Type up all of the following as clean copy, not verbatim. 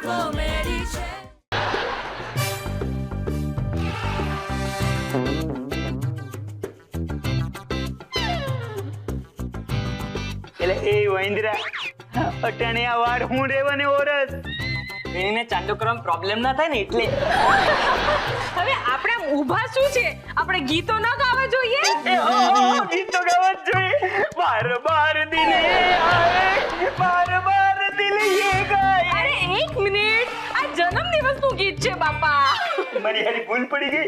comedy છે. એટલે એ વૈંદ્રા અટાણે આ વાર હું રેવાને ઓરસ એને ચાંદો કરવાનો પ્રોબ્લેમ ના થાય ને એટલે. હવે આપણે ઊભા શું છે? આપણે ગીતો ન ગાવા જોઈએ? ગીતો ગાવા જ જોઈએ. બાર બાર દિલ ये आए, बार बार दिल ये गाए. અરે એક મિનિટ, આ જન્મદિવસનું ગીત છે બાપા. મારી હારી ભૂલ પડી ગઈ.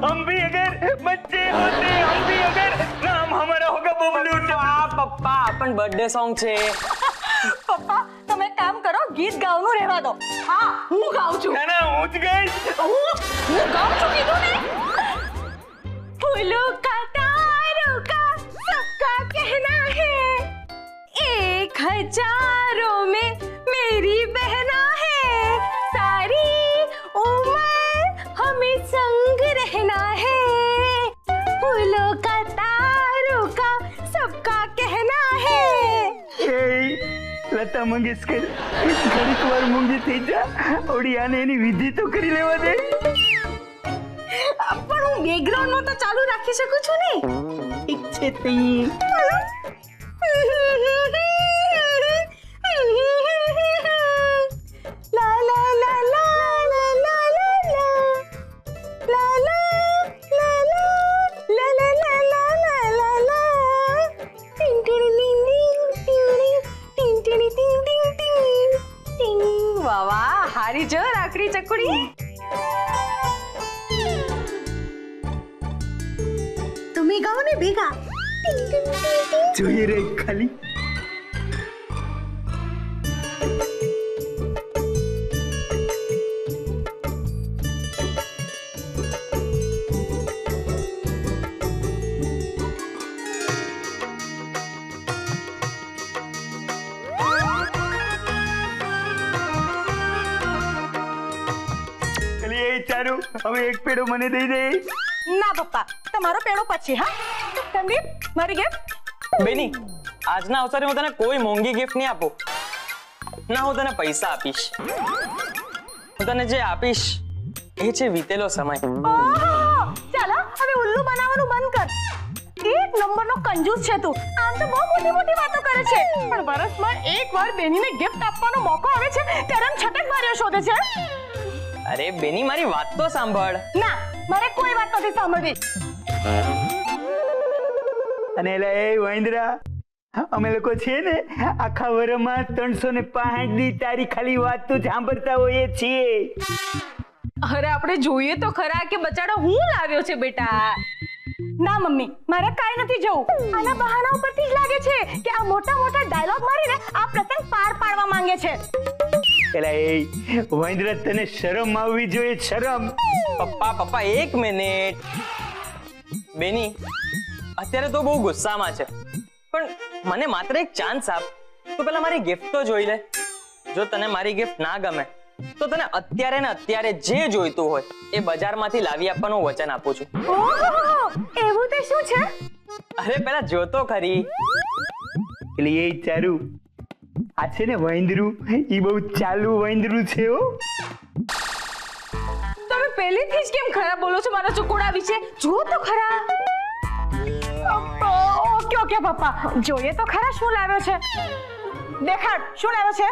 हम भी अगर बच्चे होते, हम भी अगर नाम हमारा होगा बबलू. પપ્પા પણ બર્થડે સોંગ છે. પપ્પા તમે કામ કરો, ગીત ગાવાનું રહેવા દો. હા હું ગાઉં છું. ના હું જ ગઈ. હું ગાઉં છું કીધું ને. फूलों का तारों का सबका कहना है, 1000 में मेरी बहना है, सारी उम्र हमें संग रहना है, फूलों का तारों का सबका कहना है. લતા મંગેશકર ઘડીક વાર મૂંગી થઈ જા. ઓડી આને એની વિધિ તો કરી લેવા દે. પણ હું બેકગ્રાઉન્ડમાં તો ચાલુ રાખી શકું છું ને. ઠીક છે તઈ. લા લા લા લા લા લા લા લા લા લા લા લા લા લા લા લા ટિંગ ટિંગ ટિંગ ટિંગ ટિંગ ટિંગ ટિંગ ટિંગ ટિંગ ટિંગ. વાહ વાહ, હારી જો રાખડી ચકડી. તમે ગાઓ ને ભેગા. જોઈએ રે ખાલી. ખાલી એ ચારું હવે એક પેડો મને દઈ દે. ના પપ્પા, તમારો પેડો પછી. હા સંદીપ, મારી ગિફ્ટ. બેની આજના અવસરે હું તને કોઈ મોંઘી ગિફ્ટ નહીં આપું. ના હું તને પૈસા આપીશ. હું તને જે આપીશ એ છે વીતેલો સમય. ચાલો હવે ઉલ્લુ બનાવવાનું બંધ કર. એક નંબરનો કંજૂસ છે તું. આમ તો બહુ મોટી મોટી વાતો કરે છે, પણ વર્ષમાં એકવાર બેનીને ગિફ્ટ આપવાનો મોકો આવે છે ત્યારે આમ છટક માર્યો શોધે છે. અરે બેની મારી વાત તો સાંભળ. ના, મારે કોઈ વાત નથી સાંભળવી. અને એટલે એ વૈંદ્રા અમે લોકો છે ને આખા વર્ષમાં 365 દી તારી ખાલી વાત તો સાંભળતા હોઈએ છીએ. અરે આપણે જોઈએ તો ખરા કે બચાડો હું લાવ્યો છે બેટા. ના મમ્મી, મારે કાઈ નથી જવું. આના બહાના ઉપરથી જ લાગે છે કે આ મોટા મોટા ડાયલોગ મારીને આ પ્રસંગ પાર પાડવા માંગે છે. એટલે એ વૈંદ્રા તને શરમ આવવી જોઈએ, શરમ. પપ્પા એક મિનિટ. બેની અત્યારે તો બહુ ગુસ્સામાં છે, પણ મને માત્ર એક ચાન્સ આપ. તો પેલા મારી ગિફ્ટ તો જોઈ લે. જો તને મારી ગિફ્ટ ના ગમે તો તને અત્યારે ને અત્યારે જે જોઈતું હોય એ બજારમાંથી લાવી આપવાનું વચન આપું છું. ઓહો, એવું તે શું છે? અરે પેલા જોતો ખરી. એટલે એ ચારું આ છે ને વૈંદરું, એ બહુ ચાલુ વૈંદરું છે. હો તમે પહેલેથી જ કેમ ખરાબ બોલો છો મારા ચકોડા વિશે? જો તો ખરા. ઓકે ઓકે પપ્પા, જોઈએ તો ખરા શું લાવ્યો છે. દેખાડ શું લાવ્યો છે.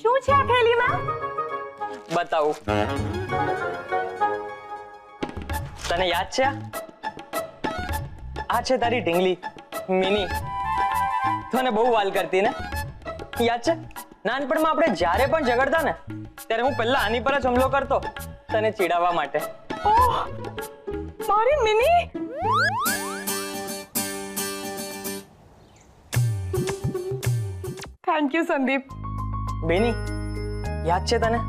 શું છે આ થેલીમાં? બતાવું. તને યાદ છે આ છે તારી ઢીંગલી મિની. તને બહુ વાલ કરતી ને, યાદ છે? નાનપણમાં આપણે જ્યારે પણ ઝઘડતા ને ત્યારે હું પહેલા આની પર જ હુમલો કરતો તને ચીડાવવા માટે. ઓહ, મારી મિની. Thank you Sandeep. બેની યાદ છે તને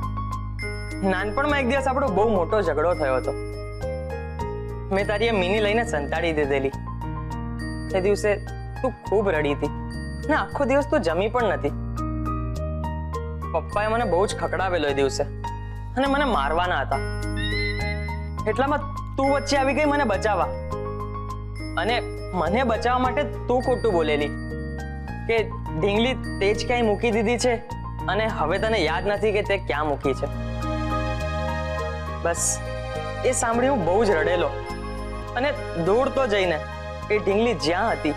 નાનપણમાં એક દિવસ આપણો બહુ મોટો ઝઘડો થયો હતો. મેં તારી એ મિની લઈને સંતાડી દીધેલી. એ દિવસે તું ખૂબ રડી હતી ને આખો દિવસ તું જમી પણ નથી. પપ્પાએ મને બહુ જ ખકડાવેલો એ દિવસે અને મને મારવાના હતા. એટલામાં તું વચ્ચે આવી ગઈ મને બચાવવા, અને મને બચાવવા માટે તું ખોટું બોલેલી. કે ઢીંગલી તે જ ક્યાંય મૂકી દીધી છે અને હવે તને યાદ નથી કે તે ક્યાં મૂકી છે. બસ એ સાંભળી હું બહુ જ રડેલો અને દોડતો જઈને એ ઢીંગલી જ્યાં હતી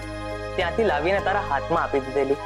ત્યાંથી લાવીને તારા હાથમાં આપી દીધેલી.